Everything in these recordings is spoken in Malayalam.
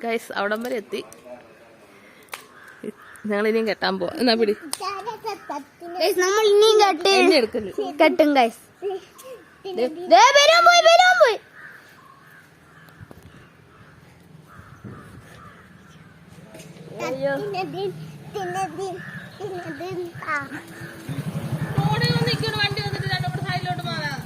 ഗൈസ് അവിടം വരെ എത്തി. ഞങ്ങൾ ഇനിയും കെട്ടാൻ പോവാ. എന്നാ പിടി, നമ്മൾ ഇനിയും കെട്ടും ഗൈസ്. പോയി വണ്ടി വന്നിട്ട് രണ്ടും കൂടെ സൈഡിലോട്ട് മാറാം.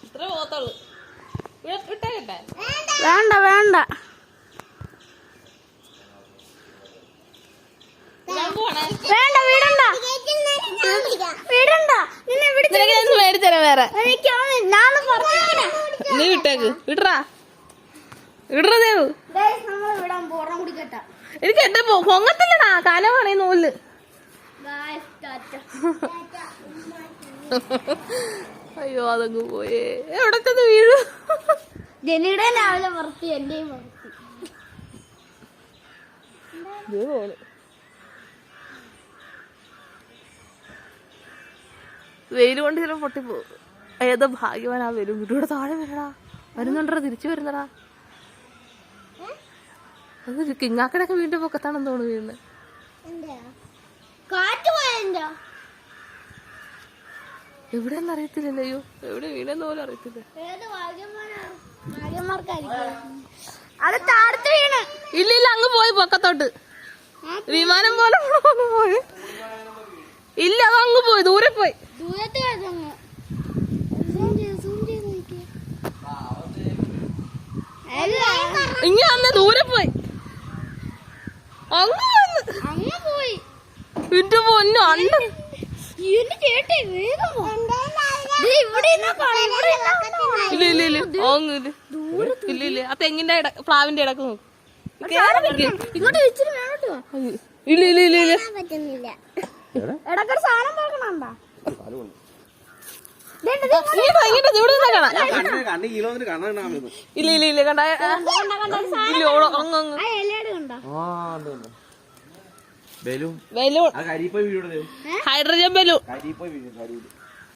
ഇത്ര പോകത്തുള്ളൂ. വിട്ടേ കേട്ടെ. വേണ്ട വേണ്ട വേണ്ട വിടണ്ട വിടണ്ട. മേടിച്ചരാ വേറെ. നീ വിട്ടേക്ക്. വിടറാ വിടറ ദേവ്. എനിക്ക് എന്റെ പൊങ്ങത്തില്ലടാ. കാലമാണ് ഈ നൂല്. അയ്യോ അതങ്ങ് പോയേ. എവിടെ ചെന്ന് വീഴും. ജനിയുടെ രാവിലെ പറത്തി എന്റെയും പറത്തി. വെയിൽ കൊണ്ട് ചില പൊട്ടിപ്പോകും. ഏതോ ഭാഗ്യവാനാ വരും. വീട്ടിലൂടെ താഴെ വരടാ. വരുന്നുണ്ടോ, തിരിച്ചു വരുന്നടാ. അത് കിങ്ങാക്കടൊക്കെ വീണ്ടും പൊക്കത്താണെന്ന് തോന്നുന്നു വീണ്. എവിടെയെന്ന് അറിയത്തില്ലല്ലോ. അയ്യോ എവിടെ വീണെന്ന് പോലും അറിയത്തില്ല. ഇല്ല ഇല്ല അങ്ങ് പോയി പൊക്കത്തോട്ട്. വിമാനം പോലെ പോയി. ഇല്ല അത് അങ്ങ് പോയി, ദൂരെ പോയി. ഇങ്ങനെ വന്ന് ദൂരെ പോയി. അങ്ങ് പോയി. ഇന്റെ പൊന്നു അണ്ണ ചേട്ടേ വേഗം ഇല്ല ആ തെങ്ങിന്റെ പ്ലാവിന്റെ ഇടക്ക് നോക്കും. ഇങ്ങോട്ട് ഇച്ചിരി വേണോട്ടോ. ഇല്ല ഇല്ല ഇല്ല ഇല്ല പറ്റുന്നില്ല. ഇടക്കൊരു സാധനം പോകണണ്ട. ഇല്ല ഇല്ല ഇല്ല കണ്ട ബലൂൺ ഹൈഡ്രജൻ ബലൂൺ.